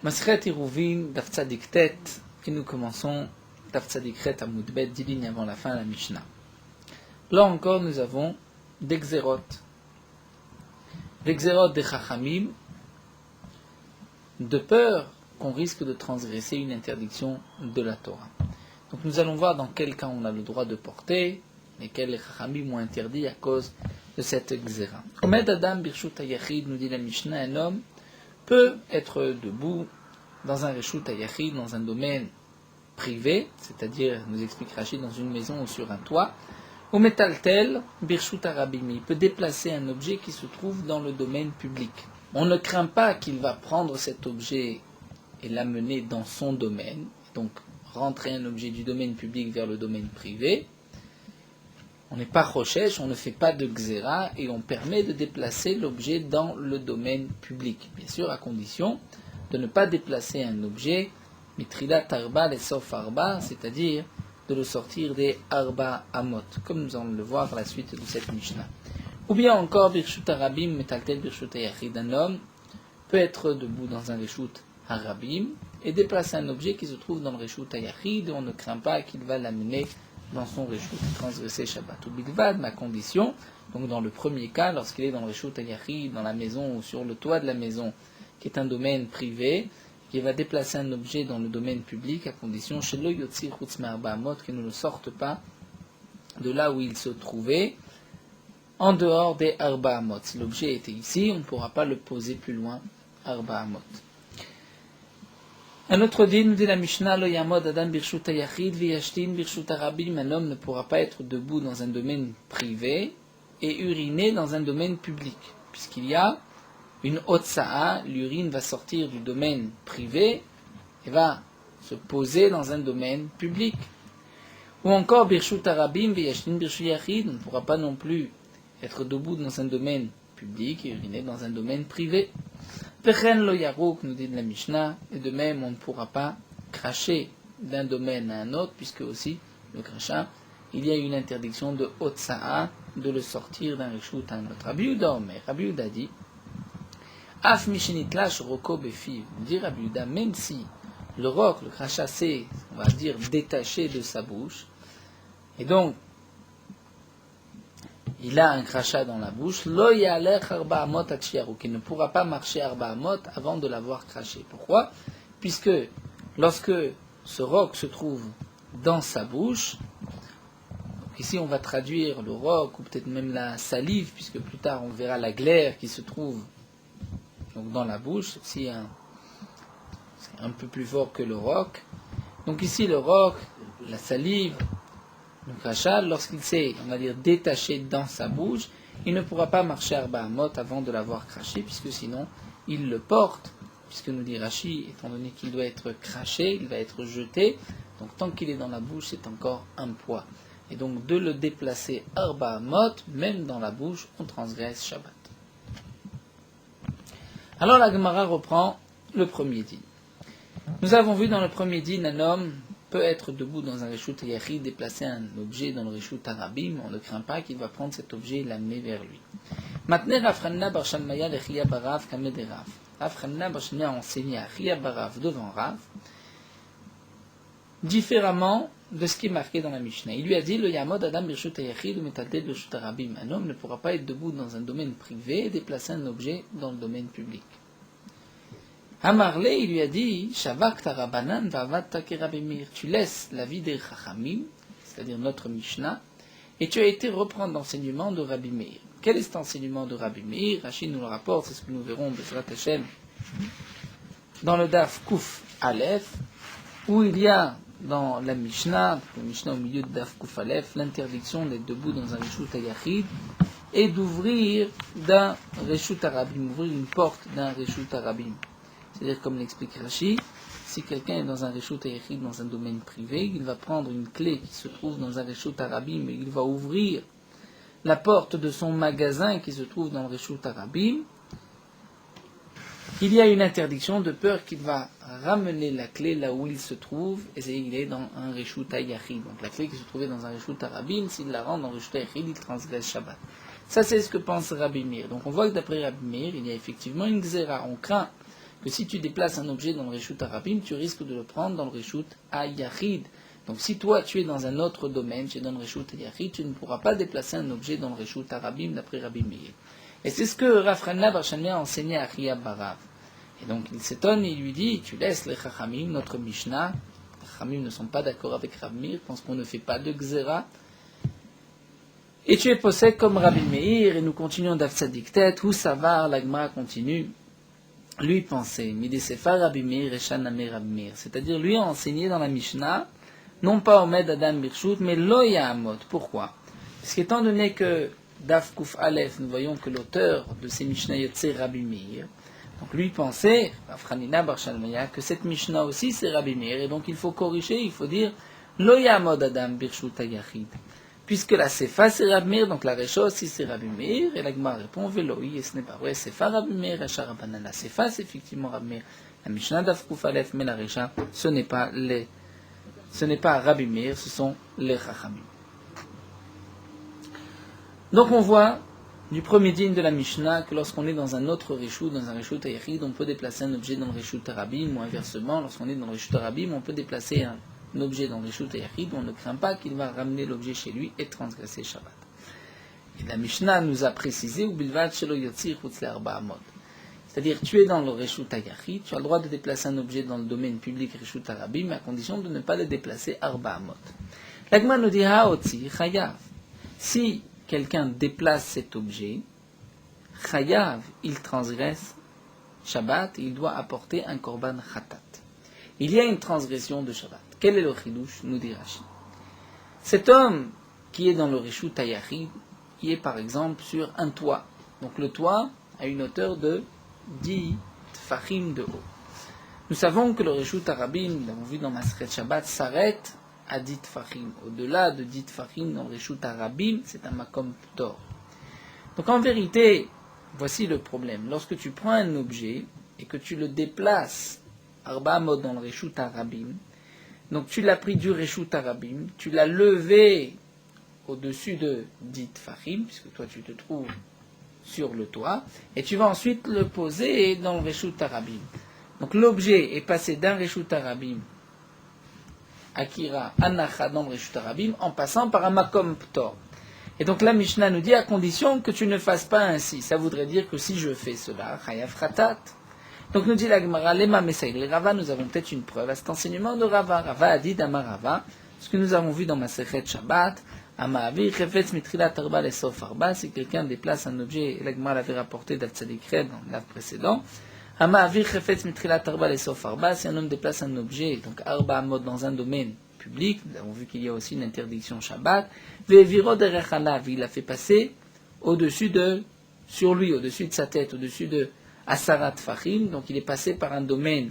Masret Iruvin, Daf Tzadik Tet, et nous commençons Daf Tzadik Ret Amud Bet, 10 lignes avant la fin, la Mishnah. Là encore, nous avons des Xerot. Des Xerot des Chachamim, de peur qu'on risque de transgresser une interdiction de la Torah. Donc nous allons voir dans quel cas on a le droit de porter, lesquels les Chachamim ont interdit à cause de cette Xera. Omed Adam Birshut Hayachid, nous dit la Mishnah, un homme peut être debout dans un Reshut Hayachid, dans un domaine privé, c'est-à-dire, nous explique Rachid, dans une maison ou sur un toit, ou Metaltel Birshut Harabim, il peut déplacer un objet qui se trouve dans le domaine public. On ne craint pas qu'il va prendre cet objet et l'amener dans son domaine, donc rentrer un objet du domaine public vers le domaine privé. On n'est pas rochesh, on ne fait pas de xéra et on permet de déplacer l'objet dans le domaine public. Bien sûr, à condition de ne pas déplacer un objet, mitrilat arba les sof arba, c'est-à-dire de le sortir des arba amot, comme nous allons le voir à la suite de cette Mishnah. Ou bien encore, birshut harabim, metaltel birshut hayachid, un homme peut être debout dans un reshut harabim et déplacer un objet qui se trouve dans le reshut hayachid et on ne craint pas qu'il va l'amener dans son reshut, transgresser Shabbat ou bilvad, ma condition, donc dans le premier cas, lorsqu'il est dans le reshut hayachid, dans la maison ou sur le toit de la maison, qui est un domaine privé, qui va déplacer un objet dans le domaine public, à condition, chez le yotzi chutz me'arba amot, qu'il ne le sorte pas de là où il se trouvait, en dehors des arba amot. Si l'objet était ici, on ne pourra pas le poser plus loin, arba amot. Un autre dit, nous dit la Mishnah, lo yamod adam birshut hayachid v'yashtin birshut harabim, un homme ne pourra pas être debout dans un domaine privé et uriner dans un domaine public, puisqu'il y a une otsa'a, l'urine va sortir du domaine privé et va se poser dans un domaine public. Ou encore birshut harabim v'yashtin birshut hayachid, on ne pourra pas non plus être debout dans un domaine public et uriner dans un domaine privé. Pechen lo yarouk, nous dit la Mishnah, et de même on ne pourra pas cracher d'un domaine à un autre, puisque aussi le crachat, il y a une interdiction de otsa'a, de le sortir d'un reshut à un autre. Rabbi Yehuda dit, af mishinitlash roko befiv, dit Rabbi Yehuda, même si le roc, le crachat, c'est, on va dire, détaché de sa bouche, et donc il a un crachat dans la bouche, lo yalech arba amot achiaruk, il ne pourra pas marcher arba amot avant de l'avoir craché. Pourquoi ? Puisque lorsque ce roc se trouve dans sa bouche, donc ici on va traduire le roc, ou peut-être même la salive, puisque plus tard on verra la glaire qui se trouve donc dans la bouche, c'est un peu plus fort que le roc. Donc ici le roc, la salive, le crachat, lorsqu'il s'est, on va dire, détaché dans sa bouche, il ne pourra pas marcher arba amot avant de l'avoir craché, puisque sinon, il le porte, puisque nous dit Rashi, étant donné qu'il doit être craché, il va être jeté, donc tant qu'il est dans la bouche, c'est encore un poids. Et donc, de le déplacer arba amot, même dans la bouche, on transgresse Shabbat. Alors la Gemara reprend le premier din. Nous avons vu dans le premier din un homme peut être debout dans un reshut hayachid, déplacer un objet dans le reshut harabim, on ne craint pas qu'il va prendre cet objet et l'amener vers lui. Maintenant, Rav Chanina bar Shalmaya le Chiya bar Rav kameh de Rav. Rav Chanina bar Shalmaya a enseigné à Chiya bar Rav devant Rav, différemment de ce qui est marqué dans la Mishnah. Il lui a dit, le yamod adam birshut hayachid ou metaltel birshut harabim. Un homme ne pourra pas être debout dans un domaine privé et déplacer un objet dans le domaine public. Amarle, il lui a dit, Shavak tarabanan vavatta kerabimir. Tu laisses la vie des Chachamim, c'est-à-dire notre Mishnah, et tu as été reprendre l'enseignement de Rabbi Meir. Quel est cet enseignement de Rabbi Meir ? Rachid nous le rapporte, c'est ce que nous verrons Bezrat Hashem dans le Daf Kuf Aleph, où il y a dans la Mishnah, le Mishnah au milieu de Daf Kuf Aleph, l'interdiction d'être debout dans un reshut hayachid et d'ouvrir d'un reshut harabim, ouvrir une porte d'un reshut harabim. C'est-à-dire, comme l'explique Rashi, si quelqu'un est dans un reshut hayachid, dans un domaine privé, il va prendre une clé qui se trouve dans un reshut harabim et il va ouvrir la porte de son magasin qui se trouve dans le reshut harabim. Il y a une interdiction de peur qu'il va ramener la clé là où il se trouve, et il est dans un reshut hayachid. Donc la clé qui se trouvait dans un reshut harabim, s'il la rend dans le reshut hayachid, il transgresse Shabbat. Ça, c'est ce que pense Rabbi Meir. Donc on voit que d'après Rabbi Meir, il y a effectivement une xéra. On craint que si tu déplaces un objet dans le Reshut Arabim, tu risques de le prendre dans le Reshut Ayachid. Donc si toi tu es dans un autre domaine, tu es dans le Reshut Ayachid, tu ne pourras pas déplacer un objet dans le Reshut Arabim d'après Rabbi Meir. Et c'est ce que Rav Chanina bar Shamia a enseigné à Achia Barav. Et donc il s'étonne et il lui dit, tu laisses les Chachamim, notre Mishnah, les Chachamim ne sont pas d'accord avec Rabbi Meir, pensent qu'on ne fait pas de Gzera, et tu es possède comme Rabbi Meir, et nous continuons d'Afsadik Tet, où ça va, la Gemara continue. Lui pensait, Midesefar Rabbi Meir et Shaname Rabbi Meir. C'est-à-dire, lui a enseigné dans la Mishnah, non pas Omed Adam Birshut, mais Lo Ya'amot. Pourquoi? Parce qu'étant donné que Daf Kuf Aleph, nous voyons que l'auteur de ces Mishnayot, c'est Rabbi Meir. Donc lui pensait, Rav Chanina bar Shalmaya, que cette Mishnah aussi c'est Rabbi Meir, et donc il faut corriger, il faut dire Lo Ya'amod Adam Birshut Hayachid. Puisque la Sefa c'est Rabbi Meir, donc la Recha aussi c'est Rabbi Meir, et la Gemara répond Veloï, et ce n'est pas vrai, Sefa Rabbi Meir, Recha Rabbanan. La Sefa c'est effectivement Rabbi Meir, la Mishnah Daf Kuf Aleph, mais la Recha, ce n'est pas Rabbi Meir, ce sont les Chachamim. Donc on voit du premier din de la Mishnah que lorsqu'on est dans un autre Reshut, dans un Reshut Ayachid, on peut déplacer un objet dans le Reshut Arabim, ou inversement, lorsqu'on est dans le Reshut Arabim, on peut déplacer un objet dans le Reshut Ayachid, on ne craint pas qu'il va ramener l'objet chez lui et transgresser Shabbat. Et la Mishnah nous a précisé, Ubilvad shelo yotzir chutz le'arba amot. C'est-à-dire, tu es dans le Reshut Ayachid, tu as le droit de déplacer un objet dans le domaine public Reshut Arabim, à condition de ne pas le déplacer arba amot. La Gemara nous dit, ha'otzi chayav. Si quelqu'un déplace cet objet, chayav, il transgresse Shabbat, il doit apporter un korban khatat. Il y a une transgression de Shabbat. Quel est le chidouche, nous dit Rashi? Cet homme qui est dans le Reshut Ayachid, qui est par exemple sur un toit. Donc le toit a une hauteur de 10 tfachim de haut. Nous savons que le Reshut Arabim, nous l'avons vu dans Masechet Shabbat, s'arrête à 10 tfachim. Au-delà de 10 tfachim dans le Reshut Arabim, c'est un makom ptor. Donc en vérité, voici le problème. Lorsque tu prends un objet et que tu le déplaces arba amot dans le Reshut Arabim, donc tu l'as pris du Reshut Arabim, tu l'as levé au-dessus de 10 tfachim, puisque toi tu te trouves sur le toit, et tu vas ensuite le poser dans le Reshut Arabim. Donc l'objet est passé d'un Reshut Arabim Akira Anacha dans le Reshut Arabim en passant par un Makom Ptor. Et donc la Mishnah nous dit à condition que tu ne fasses pas ainsi. Ça voudrait dire que si je fais cela, Chayav Khatat. Donc nous dit la Gemara, Lema Mesaïl, les Rava, nous avons peut-être une preuve à cet enseignement de Rava. Rava a dit d'Amarava, ce que nous avons vu dans Masechet Shabbat, Amavi, Chefetz Mitrilat Arba Lesof Arba, si quelqu'un déplace un objet, et la Gemara l'avait rapporté d'Al-Tzadikred dans l'ave précédent, Amavi, Chefetz Mitrilat Arba Lesof Arba, si un homme déplace un objet, donc Arba Amot dans un domaine public, nous avons vu qu'il y a aussi une interdiction Shabbat, Veviro Derechanav, il l'a fait passer au-dessus de, sur lui, au-dessus de sa tête, au-dessus de Asarat Fachim, donc il est passé par un domaine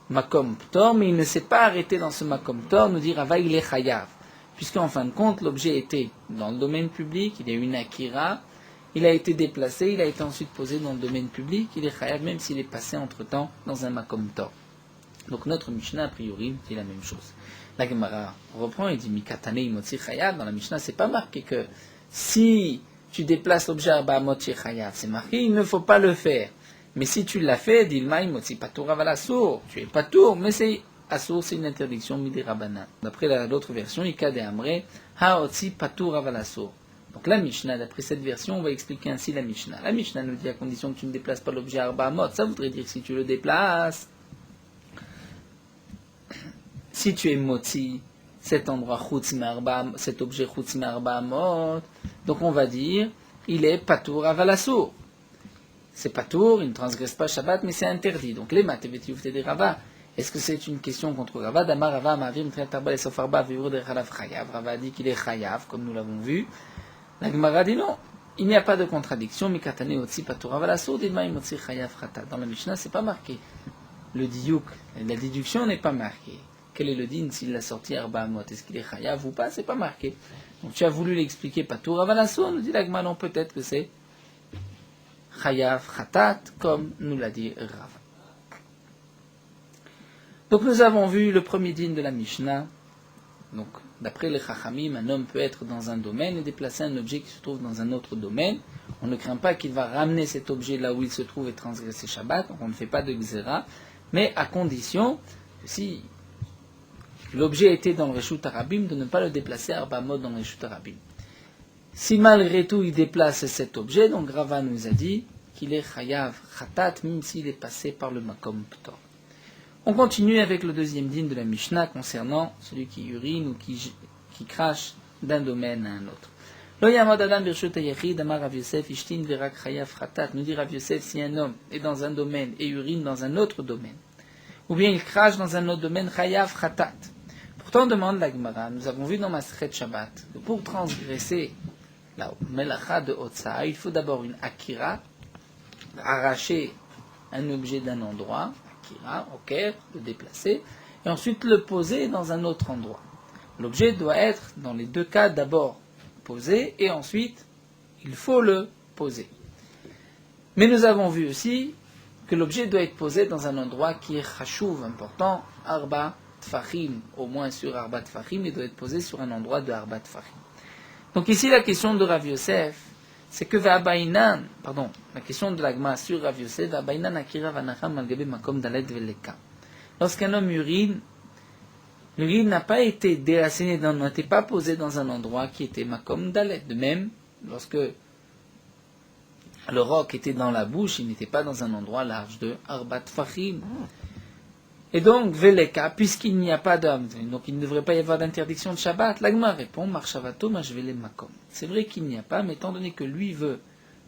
Makom Ptor, mais il ne s'est pas arrêté dans ce Makom Ptor, nous dit Rava, il est Chayav. Puisqu'en fin de compte, l'objet était dans le domaine public, il y a eu une Akira, il a été déplacé, il a été ensuite posé dans le domaine public, il est Chayav, même s'il est passé entre-temps dans un Makom Ptor. Donc notre Mishnah, a priori, dit la même chose. La Gemara reprend et dit Mikatane imotzi Chayav, dans la Mishnah, c'est pas marqué que si tu déplaces l'objet Arba Amot Chayav, c'est marqué, il ne faut pas le faire. Mais si tu l'as fait, Dilma imotzi Patour Avalassour, tu es Patour, mais c'est Assour, c'est une interdiction Midi Rabbanan. D'après l'autre version, Ikade Amre, Haotzi Patour Avalassour. Donc la Mishnah, d'après cette version, on va expliquer ainsi la Mishnah. La Mishnah nous dit à condition que tu ne déplaces pas l'objet Arba Amot, ça voudrait dire que si tu le déplaces, si tu es Motzi, cet endroit cet objet Chutz Arba Amot, donc on va dire, il est Patour Avalassour. C'est Patour, il ne transgresse pas Shabbat, mais c'est interdit. Donc les Matevetiyouf des Rava. Est-ce que c'est une question contre Rava? Damar Rava Mavim Triatarba et Sofarba Vivur de Khalav Chayav. Rava a dit qu'il est Chayav, comme nous l'avons vu. La Gemara dit non. Il n'y a pas de contradiction. Mikatane Otsi Patour Avalassour, Dilma Imotsi Chayav Khata. Dans la Mishnah, c'est pas marqué. Le diouk, la déduction n'est pas marquée. Quel est le din s'il l'a sorti Arba Amot? Est-ce qu'il est Chayav ou pas? C'est pas marqué. Donc tu as voulu l'expliquer Patour Avalassour, nous dit la Gemara, non, peut-être que c'est Chayav Khatat, comme nous l'a dit Rava. Donc nous avons vu le premier din de la Mishnah, donc d'après les Chachamim, un homme peut être dans un domaine et déplacer un objet qui se trouve dans un autre domaine. On ne craint pas qu'il va ramener cet objet là où il se trouve et transgresser Shabbat, donc on ne fait pas de Gzera, mais à condition que si l'objet était dans le Reshut Harabim, de ne pas le déplacer à Arba Amot dans le Reshut Harabim. Si malgré tout il déplace cet objet, donc Rava nous a dit qu'il est Chayav Khatat, même s'il est passé par le Makom Ptor. On continue avec le deuxième din de la Mishnah concernant celui qui urine ou qui crache d'un domaine à un autre. Lo yamad adam birshut hayachid amar Rav Yosef ishtin verak chayav khatat. Nous dit Rav Yosef, si un homme est dans un domaine et urine dans un autre domaine, ou bien il crache dans un autre domaine, chayav khatat. Pourtant, demande la Gemara, nous avons vu dans Masechet Shabbat que pour transgresser la melacha de Otsa, il faut d'abord une akira, arracher un objet d'un endroit, akira, ok, le déplacer, et ensuite le poser dans un autre endroit. L'objet doit être, dans les deux cas, d'abord posé, et ensuite, il faut le poser. Mais nous avons vu aussi que l'objet doit être posé dans un endroit qui est chashuv, important, arba tfachim, au moins sur arba tfachim, il doit être posé sur un endroit de arba tfachim. Donc ici, la question de Rav Yosef, c'est que la question de l'agma sur Rav Yosef, va'abainan akira vanacham al gabe makom dalet veleka. Lorsqu'un homme urine, l'urine n'a pas été déracinée, n'était pas posée dans un endroit qui était makom dalet. De même, lorsque le roc était dans la bouche, il n'était pas dans un endroit large de arba tfachim. Et donc, veleka, puisqu'il n'y a pas d'homme, donc il ne devrait pas y avoir d'interdiction de Shabbat, l'agma répond, marshavato mashvele makom. C'est vrai qu'il n'y a pas, mais étant donné que lui veut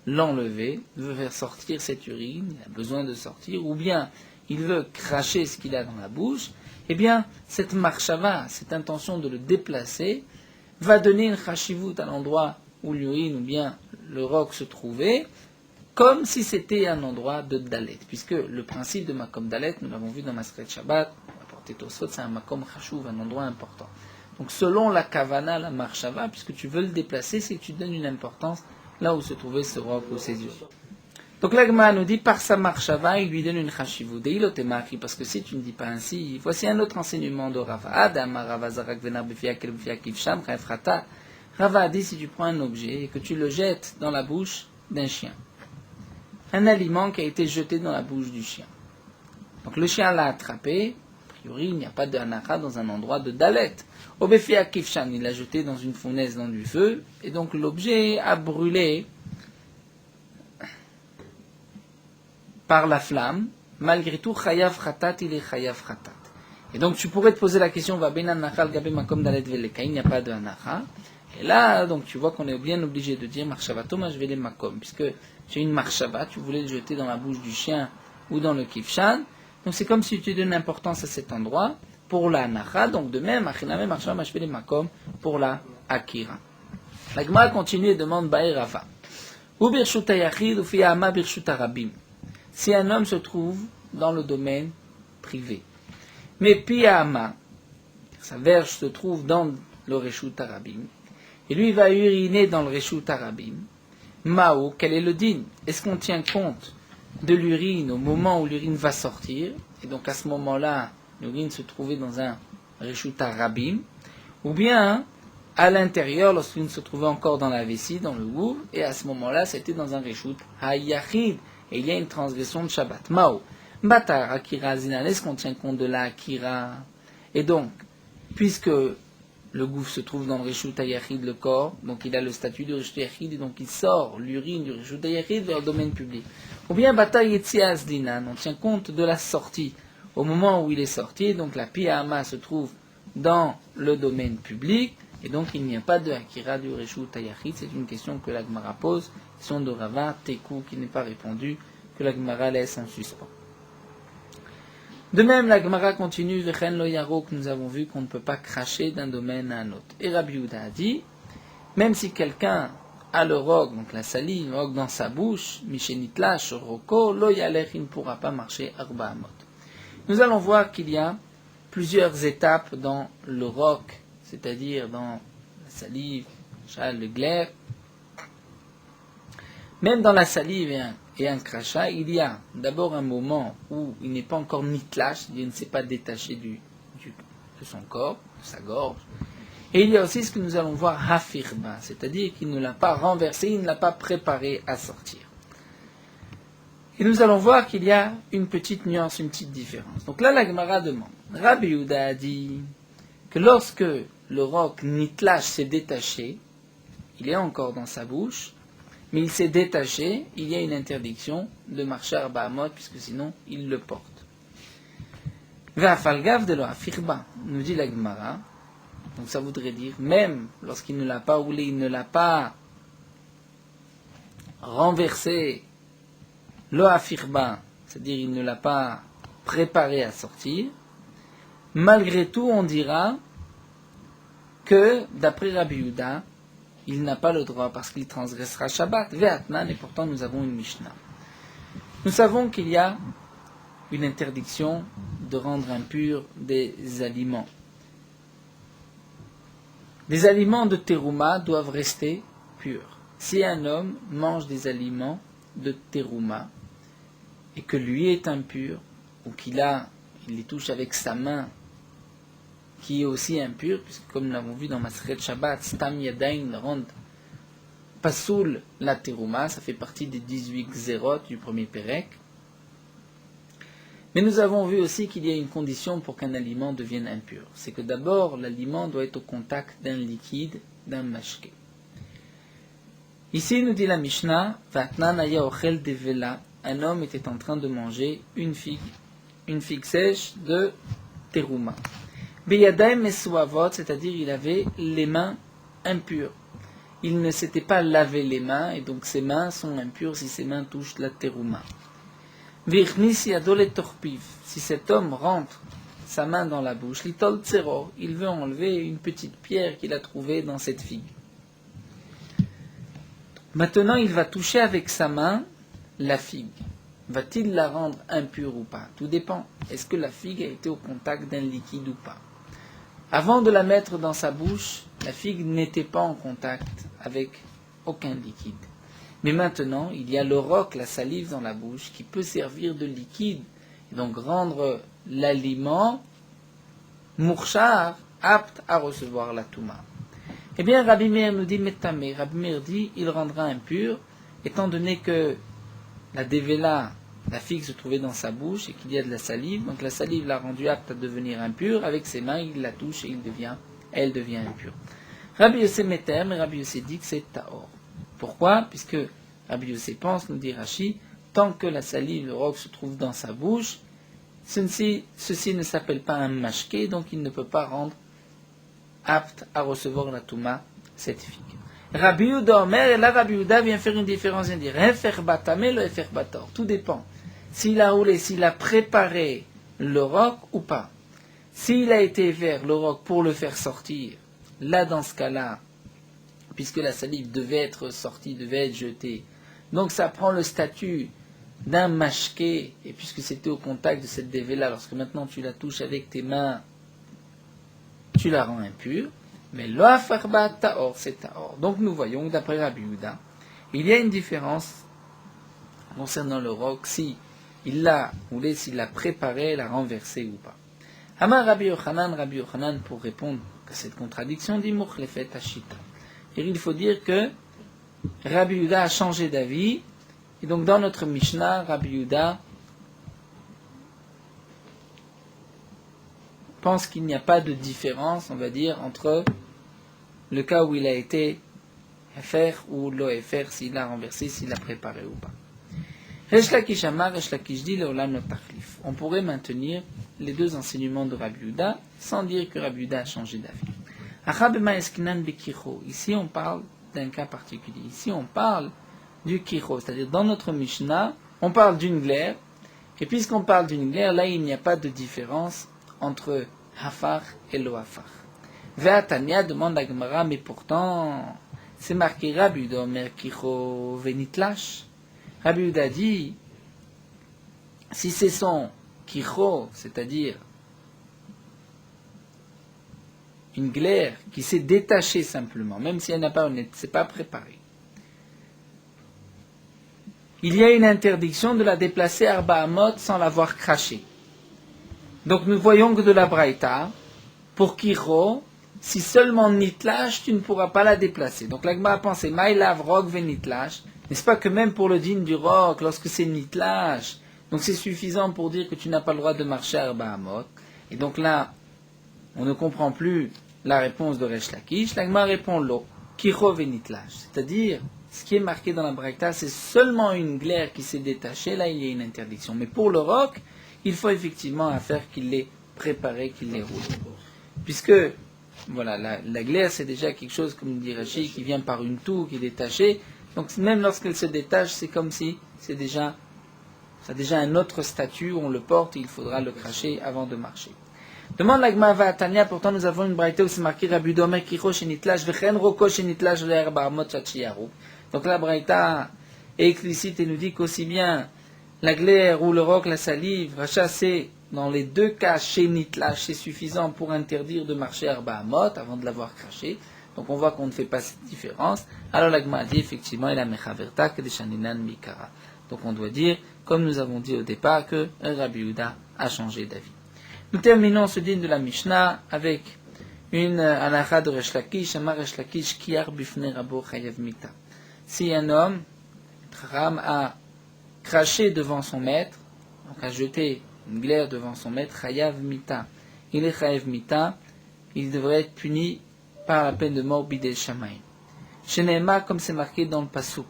l'enlever, veut faire sortir cette urine, il a besoin de sortir, ou bien il veut cracher ce qu'il a dans la bouche, eh bien, cette marshava, cette intention de le déplacer, va donner une chashivut à l'endroit où l'urine ou bien le roc se trouvait, comme si c'était un endroit de dalet, puisque le principe de makom dalet, nous l'avons vu dans Masechet Shabbat, rapporté Tosfot, c'est un makom chashuv, un endroit important. Donc selon la kavana, la marshava, puisque tu veux le déplacer, c'est que tu donnes une importance là où se trouvait ce roc ou ces yeux. Donc l'agma nous dit, par sa marshava, il lui donne une chashivut, et il otemaki, parce que si tu ne dis pas ainsi, voici un autre enseignement de Rava. Adam, Rava zarak venar befiakel befiakif sham, chaefrata. Rava a dit, si tu prends un objet et que tu le jettes dans la bouche d'un chien, un aliment qui a été jeté dans la bouche du chien. Donc le chien l'a attrapé, a priori il n'y a pas de hanara dans un endroit de dalet. Obefia kifshan, il l'a jeté dans une fournaise dans du feu, et donc l'objet a brûlé par la flamme. Malgré tout, chayav khatat, il est chayav khatat. Et donc tu pourrais te poser la question, va ben anachal gabe makom dalet veleka, il n'y a pas de hanara. Et là, donc tu vois qu'on est bien obligé de dire marshavato mashvele makom, puisque j'ai une marshava, tu voulais le jeter dans la bouche du chien ou dans le kifshan. Donc c'est comme si tu donnes importance à cet endroit pour la nacha. Donc de même, achiname marshava mashvele makom pour la akira. La Gemara continue et demande Bae Rava. Ou birshut hayachid ou fiyama birshut harabim. Si un homme se trouve dans le domaine privé, mais piyama, sa verge se trouve dans le reshut harabim, et lui va uriner dans le reshut harabim, Mao, quel est le din? Est-ce qu'on tient compte de l'urine au moment où l'urine va sortir, et donc à ce moment-là, l'urine se trouvait dans un reshut harabim, ou bien à l'intérieur, lorsqu'il se trouvait encore dans la vessie, dans le gouv, et à ce moment-là, c'était dans un reshut hayachid, et il y a une transgression de Shabbat. Mao, Batar, Akira, Zinan, est-ce qu'on tient compte de la Akira? Et donc, puisque le gouffre se trouve dans le Reshut HaYachid, le corps, donc il a le statut de Reshut HaYachid, et donc il sort l'urine du Reshut HaYachid vers le domaine public. Ou bien Bata Yetzias Dinan, on tient compte de la sortie, au moment où il est sorti, donc la Piyama se trouve dans le domaine public, et donc il n'y a pas de Akira du Reshut HaYachid. C'est une question que la Gemara pose, question de Rava, Tekou, qui n'est pas répondu, que la Gemara laisse en suspens. De même, la Gemara continue, Vechen lo yaro, que nous avons vu qu'on ne peut pas cracher d'un domaine à un autre. Et Rabbi Yehuda a dit, même si quelqu'un a le roc, donc la salive, le roc dans sa bouche, Mishenitlash, Roko, lo yalech, il ne pourra pas marcher Arba Amot. Nous allons voir qu'il y a plusieurs étapes dans le roc, c'est-à-dire dans la salive, le glaire. Même dans la salive et un crachat, il y a d'abord un moment où il n'est pas encore nitlash, il ne s'est pas détaché de son corps, de sa gorge. Et il y a aussi ce que nous allons voir hafirba, c'est-à-dire qu'il ne l'a pas renversé, il ne l'a pas préparé à sortir. Et nous allons voir qu'il y a une petite nuance, une petite différence. Donc là, la Gemara demande, Rabbi Yehuda a dit que lorsque le roc nitlash s'est détaché, il est encore dans sa bouche, mais il s'est détaché, il y a une interdiction de marcher à Bahamot, puisque sinon il le porte. Va'afalgav de lo hafirba, nous dit la Gemara. Donc ça voudrait dire, même lorsqu'il ne l'a pas roulé, il ne l'a pas renversé, lo hafirba, c'est-à-dire il ne l'a pas préparé à sortir, malgré tout on dira que, d'après Rabbi Yehuda, il n'a pas le droit parce qu'il transgressera Shabbat, Ve'atnan, et pourtant nous avons une Mishnah. Nous savons qu'il y a une interdiction de rendre impurs des aliments. Les aliments de terouma doivent rester purs. Si un homme mange des aliments de terouma et que lui est impur, ou il les touche avec sa main, qui est aussi impur, puisque comme nous l'avons vu dans Maseret Shabbat, Stam Yadain rend Pasoul la terouma, ça fait partie des 18 xérot du premier Pérec. Mais nous avons vu aussi qu'il y a une condition pour qu'un aliment devienne impur. C'est que d'abord, l'aliment doit être au contact d'un liquide, d'un mashké. Ici, nous dit la Mishnah, Vatnan aya ochel devela, un homme était en train de manger une figue sèche de terouma. Beyadaim mesuavot, c'est-à-dire il avait les mains impures. Il ne s'était pas lavé les mains, et donc ses mains sont impures si ses mains touchent la terouma. Si cet homme rentre sa main dans la bouche, litol tsero, il veut enlever une petite pierre qu'il a trouvée dans cette figue. Maintenant, il va toucher avec sa main la figue. Va-t-il la rendre impure ou pas? Tout dépend. Est-ce que la figue a été au contact d'un liquide ou pas? Avant de la mettre dans sa bouche, la figue n'était pas en contact avec aucun liquide. Mais maintenant, il y a le roc, la salive dans la bouche, qui peut servir de liquide, et donc rendre l'aliment mourchar, apte à recevoir la touma. Eh bien, Rabbi Meir nous dit Mettamé. Rabbi Meir dit, il rendra impur, étant donné que la dévéla, la figue se trouvait dans sa bouche et qu'il y a de la salive, donc la salive l'a rendu apte à devenir impur, avec ses mains, il la touche et elle devient impure. Rabbi Yossé Metter, mais Rabbi Yossé dit que c'est Taor. Pourquoi? Puisque Rabbi Yossé pense, nous dit Rashi, tant que la salive, le roc se trouve dans sa bouche, ceci ne s'appelle pas un mashké, donc il ne peut pas rendre apte à recevoir la touma, cette figue. Rabbi Yehuda Omer, et là Rabbi Yehuda vient faire une différence, il dit Efer batame, le efer bator. Tout dépend. S'il a roulé, s'il a préparé le roc ou pas. S'il a été vers le roc pour le faire sortir, là dans ce cas-là, puisque la salive devait être sortie, devait être jetée, donc ça prend le statut d'un mashké, et puisque c'était au contact de cette dévéla, lorsque maintenant tu la touches avec tes mains, tu la rends impure, mais lo afarba taor, c'est taor. Donc nous voyons, d'après Rabbi Yehuda, il y a une différence concernant le roc, si il l'a roulé, s'il l'a préparé, l'a renversé ou pas. Amar Rabbi Yochanan, pour répondre à cette contradiction, dit Mouchlefet Hashita. Et il faut dire que Rabbi Yehuda a changé d'avis, et donc dans notre Mishnah, Rabbi Yehuda pense qu'il n'y a pas de différence, on va dire, entre le cas où il a été Efer ou lo Efer, s'il l'a renversé, s'il l'a préparé ou pas. Resh Lakish Amar, Resh Lakish dit Leolam no Tachlif. On pourrait maintenir les deux enseignements de Rabbi Yehuda sans dire que Rabbi Yehuda a changé d'avis. Achabema eskinan bekicho. Ici on parle d'un cas particulier. Ici on parle du kicho, c'est-à-dire dans notre Mishnah, on parle d'une glaire, et puisqu'on parle d'une glaire, là il n'y a pas de différence entre Hafar et lo Hafar. Ve'atania demande à Gemara, mais pourtant c'est marqué Rabbi Yehuda Omer kicho venitlash. Rabbi Yehuda dit, si c'est son kicho, c'est-à-dire une glaire qui s'est détachée simplement, même si elle n'a pas, ne s'est pas préparée, il y a une interdiction de la déplacer à Arba Amot sans l'avoir crachée. Donc nous voyons que de la Braïta, pour kicho, si seulement nitlash, tu ne pourras pas la déplacer. Donc l'agma a pensé, maïlav rok ve nitlash. N'est-ce pas que même pour le din du roc, lorsque c'est nitlash, donc c'est suffisant pour dire que tu n'as pas le droit de marcher à Arba Amot. Et donc là, on ne comprend plus la réponse de Resh Lakish. L'agma répond l'eau, kicho ve nitlash. C'est-à-dire, ce qui est marqué dans la Braïta, c'est seulement une glaire qui s'est détachée, là il y a une interdiction. Mais pour le roc, il faut effectivement faire qu'il l'ait préparé, qu'il l'ait roulé. Puisque, voilà, la glaire c'est déjà quelque chose, comme dit Rashi, qui vient par une toux, qui est détachée. Donc même lorsqu'elle se détache, c'est comme si ça a déjà un autre statut, on le porte et il faudra le cracher avant de marcher. Demande l'agma va à Tania, pourtant nous avons une braïta où c'est marqué Rabbi Domer Kicho Shenitlash Vechen Roko Shenitlash Le'er Barmot Chachiyaru. Donc la braïta est explicite et nous dit qu'aussi bien la glaire ou le roc, la salive, Racha, c'est dans les deux cas Shenitlash, c'est suffisant pour interdire de marcher Arba Amot avant de l'avoir craché. Donc on voit qu'on ne fait pas cette différence. Alors l'agma a dit effectivement il a mechaverta que des shaninan mikara. Donc on doit dire, comme nous avons dit au départ, que Rabbi Yehuda a changé d'avis. Nous terminons ce din de la Mishnah avec une halakha de Resh Lakish, Amar Resh Lakish, Kiyar bifnei rabo chayav mita. Si un homme, Ram, a craché devant son maître, donc a jeté une glaire devant son maître, chayav mita, il est chayav mita, il devrait être puni par la peine de mort bidei shamayim. Sheneema, comme c'est marqué dans le pasouk.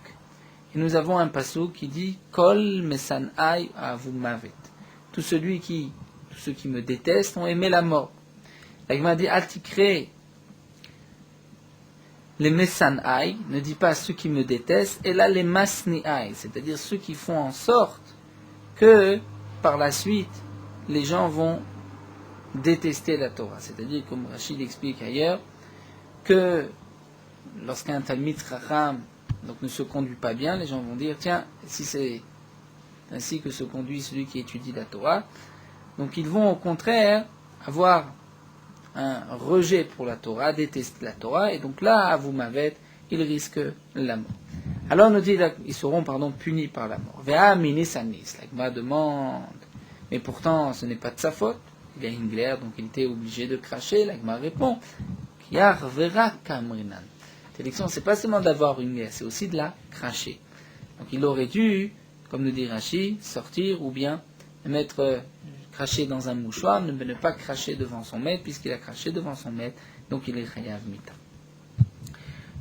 Et nous avons un pasouk qui dit Kol mesanai avu mavet. Tous ceux qui me détestent ont aimé la mort. La Gemara dit Altikre les mesanai, ne dit pas ceux qui me détestent, et là les masniai, c'est-à-dire ceux qui font en sorte que par la suite les gens vont détester la Torah. C'est-à-dire, comme Rachid explique ailleurs, que lorsqu'un Talmid Chacham donc ne se conduit pas bien, les gens vont dire tiens, si c'est ainsi que se conduit celui qui étudie la Torah, donc ils vont au contraire avoir un rejet pour la Torah, détester la Torah, et donc là, à vous m'avez, ils risquent la mort. Alors nous dit, ils seront punis par la mort. Vea minis anis, l'agma demande, mais pourtant ce n'est pas de sa faute, il y a une glaire, donc il était obligé de cracher, l'agma répond, Kiar vera kamrinan. L'élection, c'est pas seulement d'avoir une glaire, c'est aussi de la cracher. Donc il aurait dû, comme nous dit Rashi, sortir ou bien cracher dans un mouchoir, ne pas cracher devant son maître, puisqu'il a craché devant son maître, donc il est chayav mita.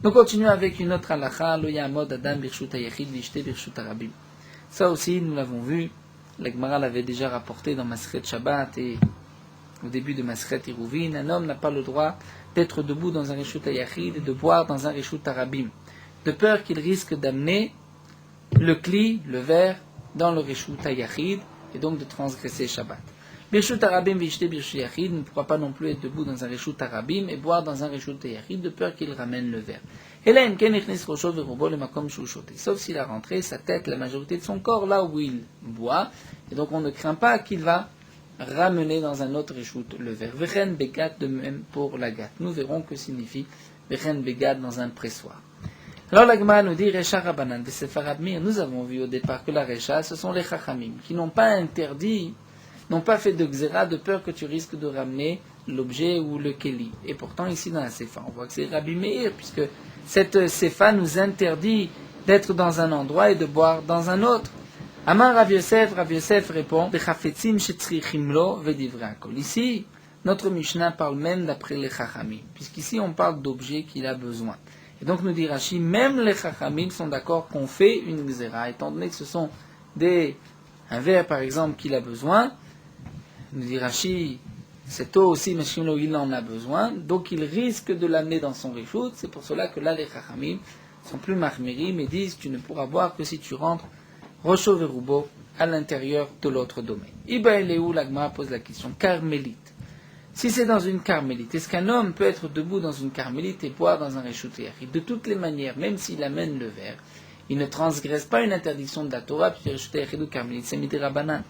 Nous continuons avec une autre halakha, lo yamod adam birshut hayachid vishte birshut harabim. Ça aussi, nous l'avons vu, la Gemara l'avait déjà rapporté dans Masechet Shabbat et au début de Masechet Iruvin, un homme n'a pas le droit d'être debout dans un reshut hayachid et de boire dans un reshut harabim, de peur qu'il risque d'amener le kli, le verre, dans le reshut hayachid et donc de transgresser Shabbat. Birshut harabim vishte birshut hayachid ne pourra pas non plus être debout dans un reshut harabim et boire dans un reshut hayachid de peur qu'il ramène le verre. Sauf s'il a rentré sa tête, la majorité de son corps, là où il boit, et donc on ne craint pas qu'il va ramener dans un autre reshut le verre. Vechen begat, de même pour la gâte. Nous verrons que signifie vechen begat dans un pressoir. Alors la Gemara nous dit Recha Rabanan Sefarad Mir. Nous avons vu au départ que la Recha, ce sont les Chachamim qui n'ont pas interdit, n'ont pas fait de xéra de peur que tu risques de ramener l'objet ou le keli. Et pourtant ici dans la Sefa, on voit que c'est Rabbi Meir, puisque cette Sefa nous interdit d'être dans un endroit et de boire dans un autre. Amar Rav Yosef répond Ici, notre Mishnah parle même d'après les Chachamim, puisqu'ici on parle d'objets qu'il a besoin. Et donc nous dit Rashi, même les Chachamim sont d'accord qu'on fait une xéra, étant donné que ce sont un verre par exemple qu'il a besoin. Nous dit Rashi, cette eau aussi, Meshimlo, il en a besoin, donc il risque de l'amener dans son réchoute. C'est pour cela que là les Chachamim sont plus mahmirim et disent tu ne pourras boire que si tu rentres Rocho Verubo à l'intérieur de l'autre domaine. Iba Eleu, l'Agma pose la question, carmélite. Si c'est dans une carmélite, est-ce qu'un homme peut être debout dans une carmélite et boire dans un réchout yachid? De toutes les manières, même s'il amène le verre, il ne transgresse pas une interdiction de la Torah, puis réchout yachid ou carmélite, c'est midi rabanan.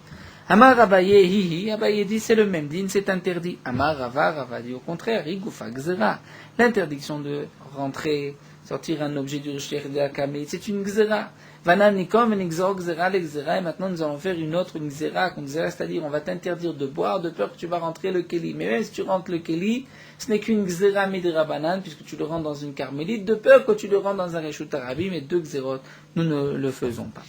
Amar Abaye hihi, Abaye dit c'est le même din, c'est interdit. Amar Rava, Rava dit au contraire, Igoufa Gzera. L'interdiction de rentrer, sortir un objet du Rishir de la Kamei, c'est une Gzera. Vanan Nikom, Nixor Gzera, l'Gzera, et maintenant nous allons faire une autre Gzera, c'est-à-dire on va t'interdire de boire de peur que tu vas rentrer le Keli. Mais même si tu rentres le Keli, ce n'est qu'une Gzera Midrabanan, puisque tu le rentres dans une carmélite, de peur que tu le rentres dans un Reshut Arabi, mais deux Gzerot, nous ne le faisons pas.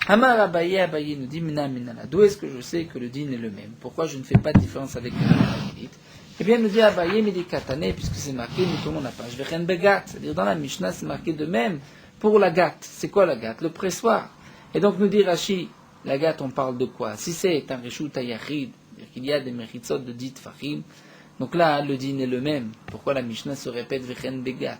Amar Abaye, Abaye nous dit, Mina Minala. D'où est-ce que je sais que le din est le même? Pourquoi je ne fais pas de différence avec le carmélite? Eh bien, nous dit Abaye, Midi Katane, puisque c'est marqué, nous tournons la page, Vechen Begat, c'est-à-dire dans la Mishnah, c'est marqué de même pour la gâte. C'est quoi la gâte? Le pressoir. Et donc, nous dit Rashi, la gâte, on parle de quoi? Si c'est un Reshut Ayachid, c'est-à-dire qu'il y a des méritzot de dit Fahim, donc là, le din est le même. Pourquoi la Mishnah se répète Vechen Begat?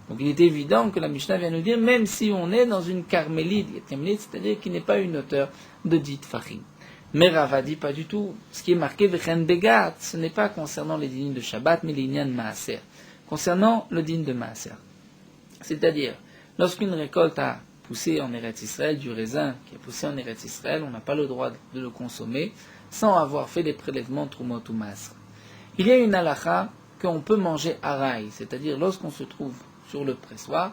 Donc il est évident que la Mishnah vient nous dire, même si on est dans une carmélite, c'est-à-dire qu'il n'est pas une hauteur de dit Fahim. Mais Rava dit pas du tout. Ce qui est marqué Vechen Begat, ce n'est pas concernant les dînes de Shabbat, mais les dînes de Maaser. Concernant le dîne de Maaser. C'est-à-dire, lorsqu'une récolte a poussé en Eretz Israël, du raisin qui a poussé en Eretz Israël, on n'a pas le droit de le consommer sans avoir fait des prélèvements Trumot ou Maaser. Il y a une halakha qu'on peut manger araï, c'est-à-dire lorsqu'on se trouve sur le pressoir,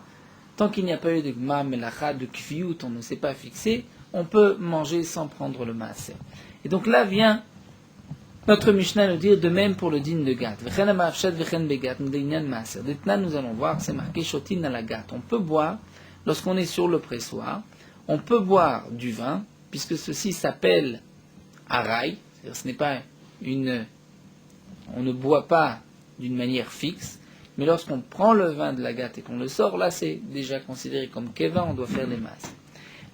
tant qu'il n'y a pas eu de gma melacha, de kviyut, on ne s'est pas fixé, on peut manger sans prendre le maaser. Et donc là vient notre Mishnah nous dire de même pour le din de Gat. Nous allons voir, c'est marqué shotin à la Gat. On peut boire, lorsqu'on est sur le pressoir, on peut boire du vin, puisque ceci s'appelle araï, c'est-à-dire ce n'est pas on ne boit pas d'une manière fixe, mais lorsqu'on prend le vin de la gâte et qu'on le sort, là c'est déjà considéré comme keva, on doit faire les masses.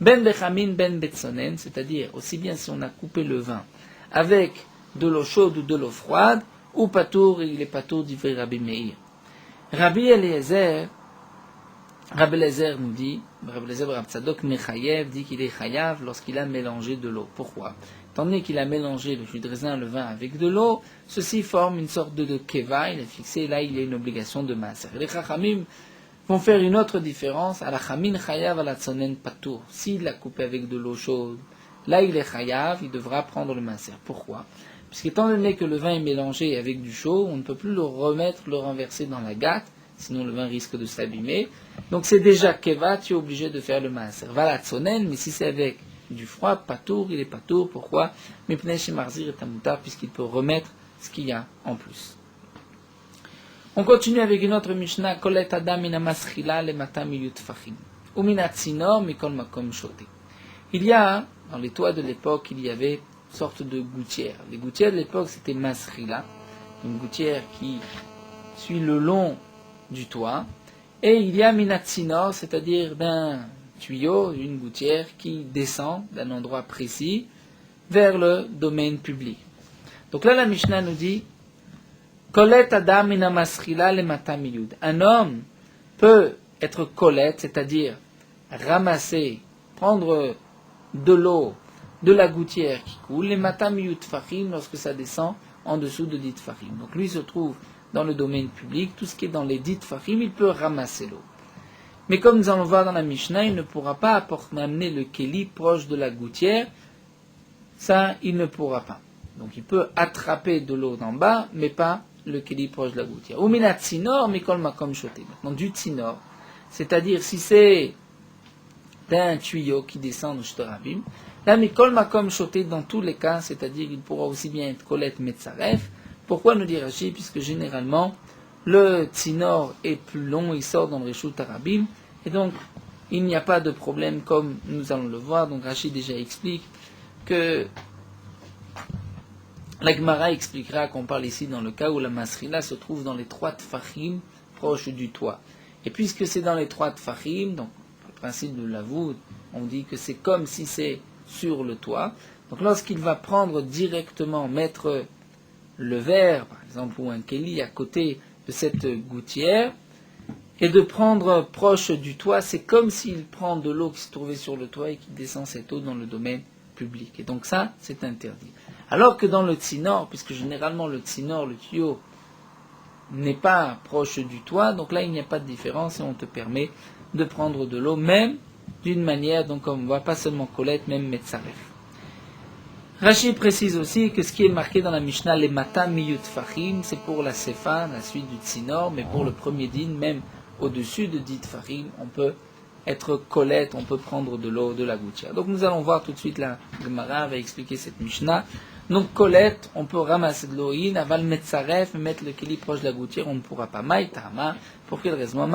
Ben bechamin, ben betsonen, c'est-à-dire aussi bien si on a coupé le vin avec de l'eau chaude ou de l'eau froide, ou patour, il est patour d'ivrer Rabbi Meir. Rabbi Eliezer nous dit, Rabbi Eliezer Rav Tzadok Mechayev dit qu'il est chayav lorsqu'il a mélangé de l'eau. Pourquoi? Étant donné qu'il a mélangé le jus de raisin, le vin avec de l'eau, ceci forme une sorte de keva, il est fixé, là il y a une obligation de maaser. Les chachamim vont faire une autre différence, à la chamin chayav à la tsonen patour. S'il l'a coupé avec de l'eau chaude, là il est chayav, il devra prendre le maaser. Pourquoi? Puisqu'étant donné que le vin est mélangé avec du chaud, on ne peut plus le renverser dans la gâte, sinon le vin risque de s'abîmer. Donc c'est déjà keva, tu es obligé de faire le maaser. Va la tsonen, mais si c'est avec du froid, patour, il est patour. Pourquoi? Mipnei shemarzir est un moutar, puisqu'il peut remettre ce qu'il y a en plus. On continue avec une autre Mishnah, Kolet Adam mina maschila le matam yutfachim. Ou mina tzinor mikol makom shote. Il y a, dans les toits de l'époque, il y avait une sorte de gouttière. Les gouttières de l'époque, c'était maschila, une gouttière qui suit le long du toit. Et il y a mina tzinor, c'est-à-dire d'un tuyau, une gouttière qui descend d'un endroit précis vers le domaine public. Donc là, la Mishnah nous dit Kolet Adam mina maschila le matam yud. Un homme peut être colette, c'est-à-dire ramasser, prendre de l'eau de la gouttière qui coule, les matam yud fachim, lorsque ça descend en dessous de dit fachim. Donc lui se trouve dans le domaine public, tout ce qui est dans les dit fachim, il peut ramasser l'eau. Mais comme nous allons voir dans la Mishnah, il ne pourra pas amener le keli proche de la gouttière. Ça, il ne pourra pas. Donc il peut attraper de l'eau d'en bas, mais pas le keli proche de la gouttière. Ou mina tzinor, mikol makom shote. Maintenant, du tzinor, c'est-à-dire si c'est d'un tuyau qui descend de shtorabim, là, mikol makom shote, dans tous les cas, c'est-à-dire il pourra aussi bien être kolet metzaref. Pourquoi nous dire Rashi? Puisque généralement, le tzinor est plus long, il sort dans le Reshut Arabim, et donc il n'y a pas de problème comme nous allons le voir. Donc Rashi déjà explique que la Gemara expliquera qu'on parle ici dans le cas où la masrila se trouve dans les 3 tfachim proches du toit. Et puisque c'est dans les 3 tfachim, donc le principe de la voûte, on dit que c'est comme si c'est sur le toit. Donc lorsqu'il va prendre directement, mettre le verre, par exemple, ou un keli à côté de cette gouttière, et de prendre proche du toit, c'est comme s'il prend de l'eau qui se trouvait sur le toit et qui descend cette eau dans le domaine public. Et donc ça, c'est interdit. Alors que dans le tzinor, puisque généralement le tzinor, le tuyau, n'est pas proche du toit, donc là il n'y a pas de différence et on te permet de prendre de l'eau, même d'une manière, donc comme on voit, pas seulement Colette, même Metzaref. Rashi précise aussi que ce qui est marqué dans la Mishnah, les matam miyut fahim, c'est pour la sefa, la suite du tsinor, mais pour le premier din, même au-dessus de dit fahim, on peut être colette, on peut prendre de l'eau de la gouttière. Donc nous allons voir tout de suite la Gemara va expliquer cette Mishnah. Donc colette, on peut ramasser de l'eau, aval metzaref, mettre le keli proche de la gouttière, on ne pourra pas. Maïtama, pour quelle raison?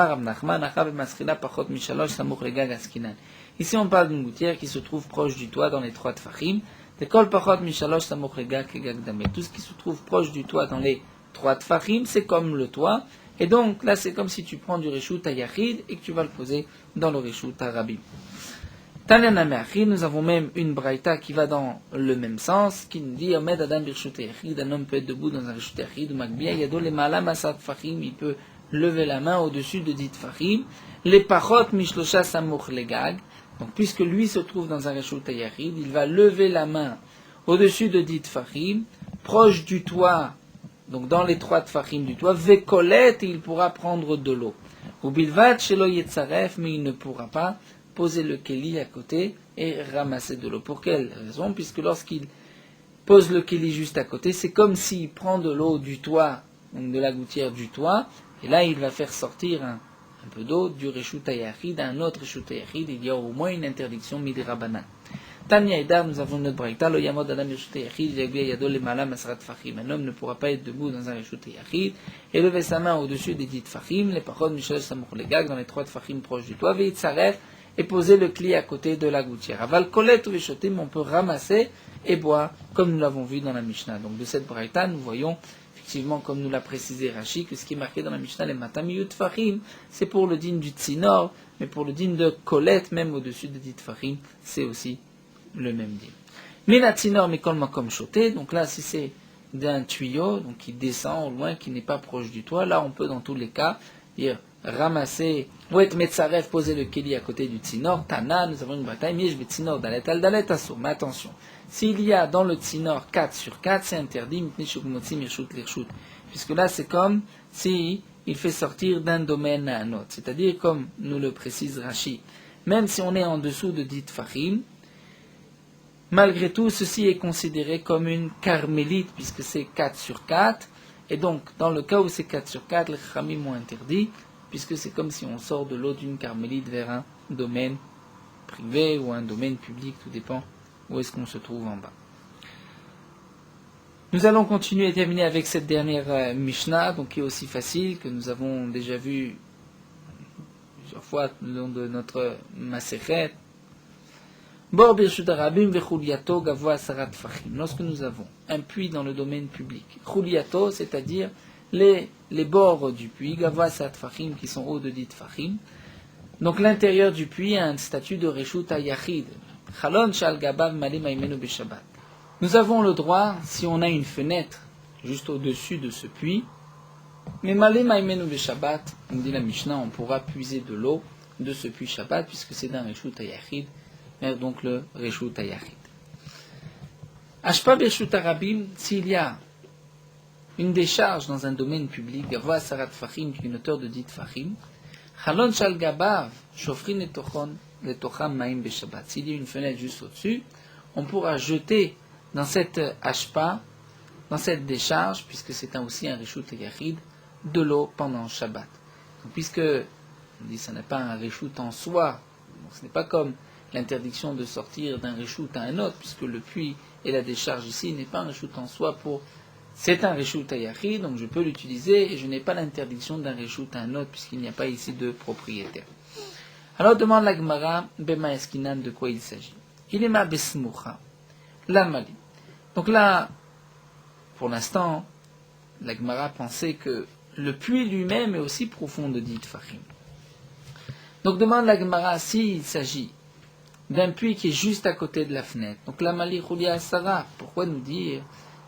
Ici on parle d'une gouttière qui se trouve proche du toit dans les 3 tfachim. Tout ce qui se trouve proche du toit dans les 3 tfachim, c'est comme le toit. Et donc, là, c'est comme si tu prends du reshut à yachid et que tu vas le poser dans le reshut à rabbi. Tanana me'achid, nous avons même une braïta qui va dans le même sens, qui nous dit, Omed adam birshut yachid, un homme peut être debout dans un reshut yachid, ou magbiya, yado le ma'ala masat fachim, il peut lever la main au-dessus de dit fachim, les pachot mishlosha samuch legag. Donc, puisque lui se trouve dans un reshut yachid, il va lever la main au-dessus de dit fachim, proche du toit, donc dans les 3 tfachim du toit, vekolet, il pourra prendre de l'eau. Ou bilvat shelo yetzaref, mais il ne pourra pas poser le keli à côté et ramasser de l'eau. Pour quelle raison? Puisque lorsqu'il pose le keli juste à côté, c'est comme s'il prend de l'eau du toit, donc de la gouttière du toit, et là il va faire sortir un peu d'eau du reshut hayachid à un autre reshut hayachid. Il y a au moins une interdiction midrabanan. Tanya Eda, nous avons notre braïta, lo yamod adam reshut hayachid, yagbiya yado lemala masrat fachim. Un homme ne pourra pas être debout dans un reshut hayachid et lever sa main au-dessus des 10 fachim, les paroles mishalosh samuch legag, dans les 3 fachim proches du toit, veitzaref, et poser le kli à côté de la gouttière. Aval kolet ou veshotim, on peut ramasser et boire, comme nous l'avons vu dans la Mishnah. Donc de cette braïta, nous voyons effectivement, comme nous l'a précisé Rashi, que ce qui est marqué dans la Mishnah, les matamiyut fachim, c'est pour le din du tsinor, mais pour le din de kolet, même au-dessus de dit fachim, c'est aussi le même din. Mina tsinor mikol makom shoté, donc là, si c'est d'un tuyau, donc qui descend au loin, qui n'est pas proche du toit, là, on peut dans tous les cas dire ramasser, ou être metzaref, poser le keli à côté du tsinor, tana, nous avons une bataille, mais je vais tsinor dalet al dalet asur, mais attention, s'il y a dans le tsinor 4 sur 4, c'est interdit, puisque là c'est comme si il fait sortir d'un domaine à un autre, c'est-à-dire comme nous le précise Rashi, même si on est en dessous de dit fachim, malgré tout, ceci est considéré comme une carmélite, puisque c'est 4 sur 4, et donc dans le cas où c'est 4 sur 4, les Khamim ont interdit, puisque c'est comme si on sort de l'eau d'une carmélite vers un domaine privé ou un domaine public, tout dépend où est-ce qu'on se trouve en bas. Nous allons continuer et terminer avec cette dernière Mishnah, donc qui est aussi facile, que nous avons déjà vu plusieurs fois le long de notre Masechet. Bor birshut harabim vechuliato gavoa sarat fachim. Lorsque nous avons un puits dans le domaine public, chuliato, c'est-à-dire les bords du puits, gavoa sarat fachim, qui sont hauts de dit fachim. Donc l'intérieur du puits a un statut de reshut hayachid. Chalon shal gabav malim aimenu beshabbat. Nous avons le droit, si on a une fenêtre juste au-dessus de ce puits, mais malim aimenu beshabbat, on dit la Mishnah, on pourra puiser de l'eau de ce puits Shabbat, puisque c'est d'un reshut hayachid, donc le reshut hayachid. Ashpa birshut harabim, s'il y a une décharge dans un domaine public, gavoa sarat fachim, qui est une hauteur de dit fachim, chalon shal gabav, shofrin letocham maim beshabbat. S'il y a une fenêtre juste au-dessus, on pourra jeter dans cette ashpa, dans cette décharge, puisque c'est aussi un reshut hayachid, de l'eau pendant Shabbat. Donc, puisque on dit que ce n'est pas un reshut en soi, donc ce n'est pas comme l'interdiction de sortir d'un reshut à un autre, puisque le puits et la décharge ici n'est pas un reshut en soi c'est un reshut hayachid, donc je peux l'utiliser et je n'ai pas l'interdiction d'un reshut à un autre, puisqu'il n'y a pas ici de propriétaire. Alors demande la Gemara, Bema Eskinan, de quoi il s'agit. Il est ma besmoucha, la mali. Donc là, pour l'instant, la Gemara pensait que le puits lui-même est aussi profond de dit fachim. Donc demande la Gemara s'il s'agit d'un puits qui est juste à côté de la fenêtre. Donc la mali chulia sara, pourquoi nous dire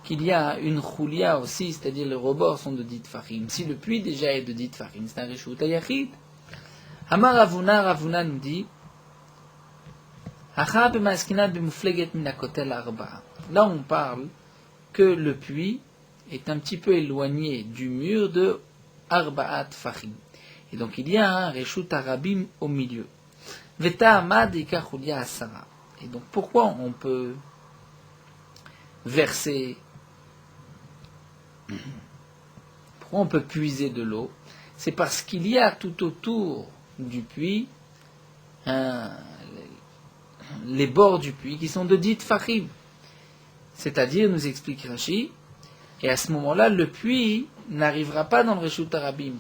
qu'il y a une chulia aussi, c'est-à-dire les rebords sont de dit fachim. Si le puits déjà est de dit fachim, c'est un reshut hayachid. Amar Ravuna nous dit, là on parle que le puits est un petit peu éloigné du mur de Arba'at Fachim. Et donc il y a un reshut harabim au milieu. Veta Amad et Kachulia Asara. Et donc pourquoi on peut verser, pourquoi on peut puiser de l'eau? C'est parce qu'il y a tout autour du puits les bords du puits qui sont de dit Fahim. C'est-à-dire, nous explique Rashi, et à ce moment-là, le puits n'arrivera pas dans le Reshut Harabim,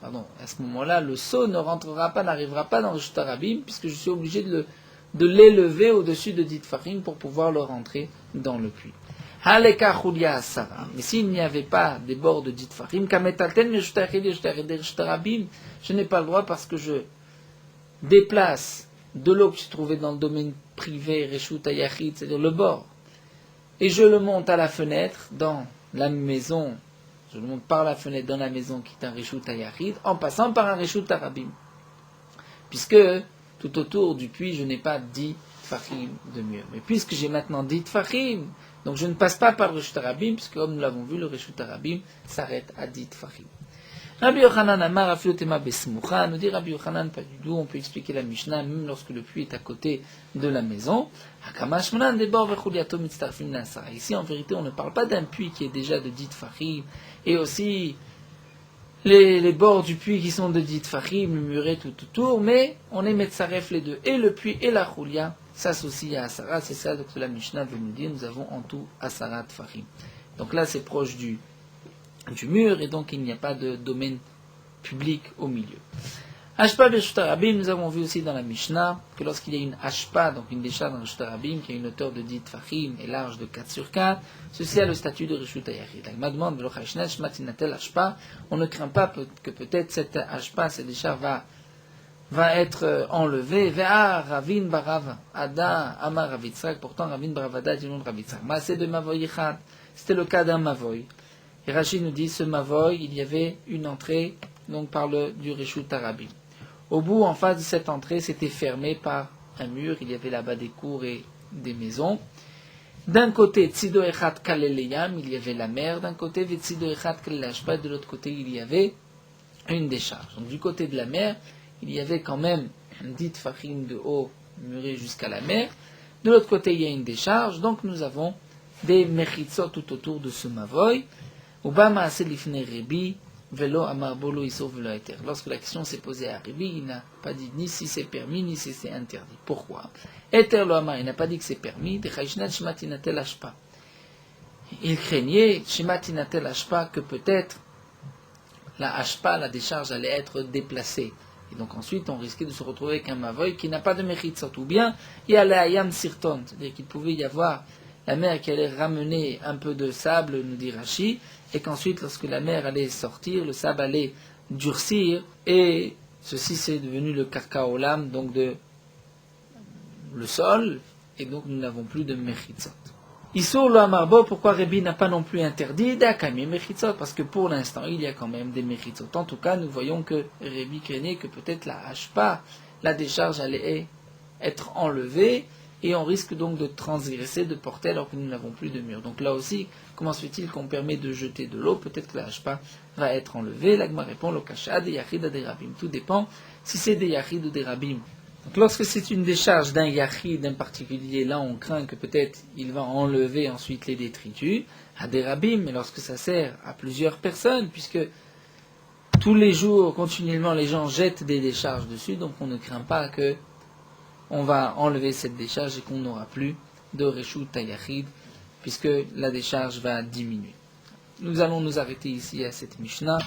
à ce moment-là, le seau n'arrivera pas dans le Reshut Harabim, puisque je suis obligé de l'élever au-dessus de dit Fahim pour pouvoir le rentrer dans le puits. Haleka Chulia Asara. Mais s'il n'y avait pas des bords de dit Fahim, je n'ai pas le droit parce que je déplace de l'eau qui se trouvait dans le domaine privé, Reshut Hayachid, c'est-à-dire le bord, et je le monte à la fenêtre dans la maison, je le monte par la fenêtre dans la maison qui est un Reshut Hayachid, en passant par un Reshut Harabim. Puisque tout autour du puits, je n'ai pas dit Fahim de mur. Mais puisque j'ai maintenant dit Fahim, donc je ne passe pas par le Reshut Harabim, puisque comme nous l'avons vu, le Reshut Harabim s'arrête à dit Fahim. Rabbi Yochanan Amar Afiotema Besmoucha, nous dit Rabbi Yochanan, pas du tout, on peut expliquer la Mishnah même lorsque le puits est à côté de la maison. Ici, en vérité, on ne parle pas d'un puits qui est déjà de dit Fahim, et aussi les bords du puits qui sont de dit Fahim, le muret tout autour, mais on est Metzaref les deux, et le puits et la Chulia s'associent à Asara, c'est ça que la Mishnah veut nous dire, nous avons en tout Asara Fahim. Donc là, c'est proche du mur, et donc il n'y a pas de domaine public au milieu. Ashpa Reshut Harabim, nous avons vu aussi dans la Mishnah que lorsqu'il y a une Ashpa, donc une décharge dans Reshut Harabim, qui a une hauteur de 10 Fahim et large de 4 sur 4, ceci a le statut de Reshut Hayachid. La demande, on ne craint pas que peut-être cette Ashpa, cette décharge va être enlevée. Ve'a Ravin Barav Ada Amar Ravitzrak, pourtant Ravin Baravada dit non Ravitzrak. Maaseh de Mavoy Echad, c'était le cas d'un Mavoy. Et Rashi nous dit, ce Mavoy, il y avait une entrée donc par du Reshut Harabim. Au bout, en face de cette entrée, c'était fermé par un mur, il y avait là-bas des cours et des maisons. D'un côté, Tzido Echad Kaleleyam, il y avait la mer, d'un côté, Tzido Echad Kalelashpa, de l'autre côté, il y avait une décharge. Donc du côté de la mer, il y avait quand même 10 Fahim de haut, muré jusqu'à la mer. De l'autre côté, il y a une décharge, donc nous avons des Mechitzot tout autour de ce Mavoy. Lorsque la question s'est posée à Rabbi, il n'a pas dit ni si c'est permis, ni si c'est interdit. Pourquoi? Il n'a pas dit que c'est permis. Il craignait que peut-être la hashpa, la décharge, allait être déplacée. Et donc ensuite, on risquait de se retrouver avec un mavoy qui n'a pas de mechitzot. Ou bien, il y a la ayam sirton, c'est-à-dire qu'il pouvait y avoir la mer qui allait ramener un peu de sable, nous dit Rashi, et qu'ensuite, lorsque la mer allait sortir, le sable allait durcir, et ceci c'est devenu le karkaolam, donc le sol, et donc nous n'avons plus de mechitzot. Issour le amarbo, pourquoi Rabbi n'a pas non plus interdit d'akami mechitzot? Parce que pour l'instant, il y a quand même des mechitzot. En tout cas, nous voyons que Rabbi craignait que peut-être la hashpa, la décharge allait être enlevée, et on risque donc de transgresser, de porter alors que nous n'avons plus de mur. Donc là aussi, comment se fait-il qu'on permet de jeter de l'eau? Peut-être que la hashpa va être enlevée. L'agma répond, le kasha des yachid des rabim. Tout dépend si c'est des yachid ou des rabim. Donc lorsque c'est une décharge d'un yachid, d'un particulier, là on craint que peut-être il va enlever ensuite les détritus à des rabim, mais lorsque ça sert à plusieurs personnes, puisque tous les jours, continuellement, les gens jettent des décharges dessus, donc on ne craint pas que on va enlever cette décharge et qu'on n'aura plus de Reshut Hayachid, puisque la décharge va diminuer. Nous allons nous arrêter ici à cette Mishnah.